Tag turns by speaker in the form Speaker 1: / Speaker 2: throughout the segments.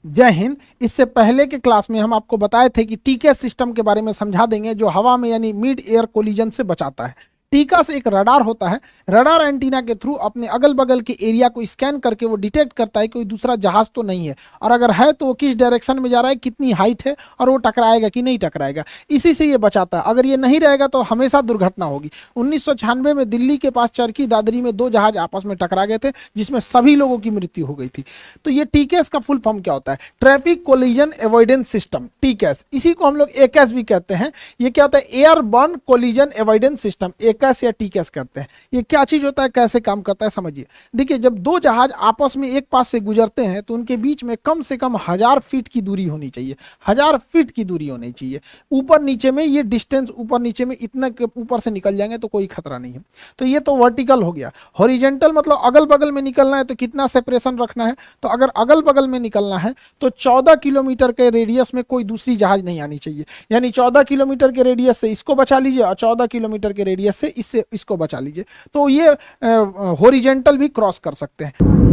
Speaker 1: जय हिंद। इससे पहले के क्लास में हम आपको बताए थे कि टीकेएस सिस्टम के बारे में समझा देंगे, जो हवा में यानी मिड एयर कोलिजन से बचाता है। टीकास एक रडार होता है। रडार एंटीना के थ्रू अपने अगल बगल के एरिया को स्कैन करके वो डिटेक्ट करता है कोई दूसरा जहाज तो नहीं है, और अगर है तो वो किस डायरेक्शन में जा रहा है, कितनी हाइट है, और वो टकराएगा कि नहीं टकराएगा। इसी से ये बचाता है। अगर ये नहीं रहेगा तो हमेशा दुर्घटना होगी। 1996 में दिल्ली के पास चरखी दादरी में दो जहाज आपस में टकरा गए थे, जिसमें सभी लोगों की मृत्यु हो गई थी। तो ये टीकेएस का फुल फॉर्म क्या होता है? Traffic collision avoidance system, TKS. इसी को हम लोग एकेएस भी कहते हैं। ये क्या होता है? Airborne collision avoidance system, AKS या टीकेएस करते हैं। ये क्या चीज होता है, कैसे काम करता है, समझिए। देखिए, जब दो जहाज आपस में एक पास से गुजरते हैं तो उनके बीच में कम से कम 1000 फीट की दूरी होनी चाहिए। 1000 फीट की दूरी होनी चाहिए। ऊपर नीचे में ये डिस्टेंस, ऊपर नीचे में इतना ऊपर से निकल जाएंगे तो कोई खतरा नहीं है। तो ये तो वर्टिकल हो गया। हॉरिजेंटल मतलब अगल बगल में निकलना है तो कितना सेपरेशन रखना है? तो अगर अगल बगल में निकलना है तो 14 किलोमीटर के रेडियस में कोई दूसरी जहाज नहीं आनी चाहिए। यानी 14 किलोमीटर के रेडियस से इसको बचा लीजिए और 14 किलोमीटर के रेडियस से इसको बचा लीजिए। तो ये हॉरिजेंटल भी क्रॉस कर सकते हैं।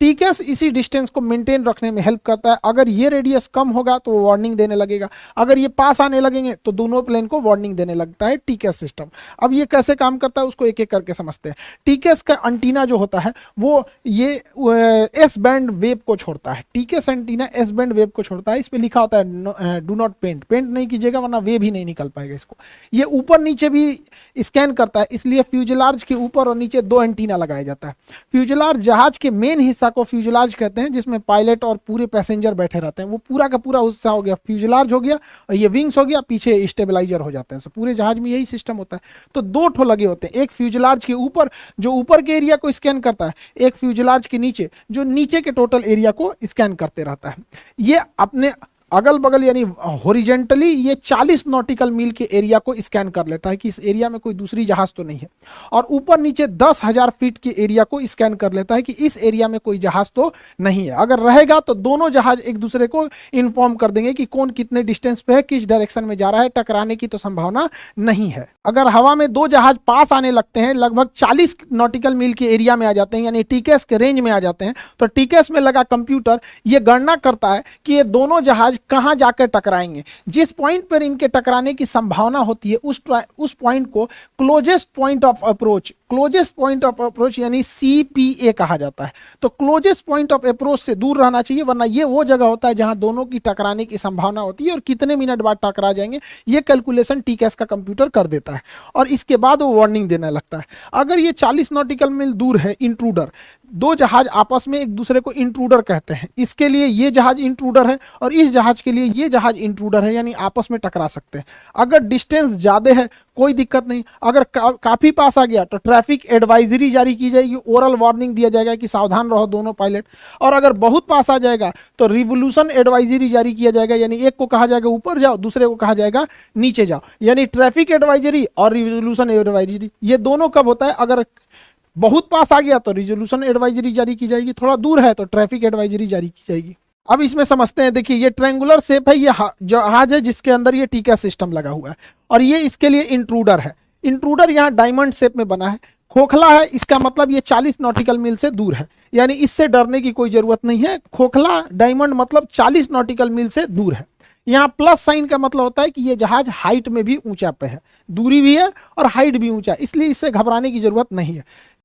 Speaker 1: टीकेएस इसी डिस्टेंस को मेंटेन रखने में हेल्प करता है। अगर ये रेडियस कम होगा तो वो वार्निंग देने लगेगा, अगर ये पास आने लगेंगे तो दोनों प्लेन को वार्निंग देने लगता है टीकेएस सिस्टम। अब ये कैसे काम करता है उसको एक एक करके समझते हैं। टीकेएस का एंटीना जो होता है वो ये एस बैंड वेव को छोड़ता है। TKS antenna S band wave को छोड़ता है। इस पर लिखा होता है डू नॉट पेंट, पेंट नहीं कीजिएगा वरना वेव ही नहीं निकल पाएगा इसको। ये ऊपर नीचे भी स्कैन करता है, इसलिए फ्यूजलार्ज के ऊपर और नीचे दो एंटीना लगाया जाता है। फ्यूजलार्ज जहाज के मेन हिस्सा को फ्यूजलार्ज कहते हैं, जिसमें पायलट और पूरे पैसेंजर बैठे रहते हैं। वो पूरा का पूरा हिस्सा हो गया फ्यूजलार्ज हो गया, और ये विंग्स हो गया, पीछे स्टेबलाइजर हो जाते हैं। पूरे जहाज में यही सिस्टम होता है। तो दो ठो लगे होते हैं, एक फ्यूजलार्ज के ऊपर जो ऊपर के एरिया को स्कैन करता है, एक फ्यूजलार्ज के नीचे जो नीचे के टोटल एरिया को स्कैन करते रहता है। ये अपने अगल बगल यानी हॉरिजेंटली ये 40 नॉटिकल मील के एरिया को स्कैन कर लेता है कि इस एरिया में कोई दूसरी जहाज तो नहीं है, और ऊपर नीचे 10,000 फीट के एरिया को स्कैन कर लेता है कि इस एरिया में कोई जहाज तो नहीं है। अगर रहेगा तो दोनों जहाज एक दूसरे को इन्फॉर्म कर देंगे कि कौन कितने डिस्टेंस पे है, किस डायरेक्शन में जा रहा है। टकराने की तो संभावना नहीं है। अगर हवा में दो जहाज पास आने लगते हैं, लगभग 40 नॉटिकल मील के एरिया में आ जाते हैं, यानी टीकेएस के रेंज में आ जाते हैं, तो टीकेएस में लगा कंप्यूटर ये गणना करता है कि ये दोनों जहाज कहां जाकर टकराएंगे। जिस पॉइंट पर इनके टकराने की संभावना होती है उस पॉइंट को closest point of approach, closest point of approach यानी सीपीए कहा जाता है। तो क्लोजेस्ट पॉइंट ऑफ अप्रोच से दूर रहना चाहिए, वरना ये वो जगह होता है जहां दोनों की टकराने की संभावना होती है और कितने मिनट बाद टकरा जाएंगे ये कैलकुलेशन टीकेएस का कंप्यूटर कर देता है, और इसके बाद वो वार्निंग देने लगता है। अगर ये 40 नॉटिकल मील दूर है इंट्रूडर, दो जहाज आपस में एक दूसरे को इंट्रूडर कहते हैं, इसके लिए ये जहाज इंट्रूडर है और इस जहाज के लिए ये जहाज इंट्रूडर है, यानी आपस में टकरा सकते हैं। अगर डिस्टेंस ज्यादा है कोई दिक्कत नहीं, अगर काफी पास आ गया तो ट्रैफिक एडवाइजरी जारी की जाएगी, ओरल वार्निंग दिया जाएगा कि सावधान रहो दोनों पायलट। और अगर बहुत पास आ जाएगा तो रिवोल्यूशन एडवाइजरी जारी किया जाएगा, यानी एक को कहा जाएगा ऊपर जाओ, दूसरे को कहा जाएगा नीचे जाओ। यानी ट्रैफिक एडवाइजरी और रिवोल्यूशन एडवाइजरी ये दोनों कब होता है? अगर बहुत पास आ गया तो रिजोल्यूशन एडवाइजरी जारी की जाएगी, थोड़ा दूर है तो ट्रैफिक एडवाइजरी जारी की जाएगी। अब इसमें समझते हैं। देखिए, ये ट्रायंगुलर शेप है, ये जहाज है जिसके अंदर ये टीकेएस सिस्टम लगा हुआ है, और ये इसके लिए इंट्रूडर है। इंट्रूडर यहाँ डायमंड शेप में बना है, खोखला है, इसका मतलब ये 40 नॉटिकल मील से दूर है, यानी इससे डरने की कोई जरूरत नहीं है। खोखला डायमंड मतलब 40 नॉटिकल मील से दूर है। यहाँ प्लस साइन का मतलब होता है कि ये जहाज हाइट में भी ऊंचा पे है, दूरी भी है और हाइट भी ऊंचा है, इसलिए इससे घबराने की जरूरत नहीं है।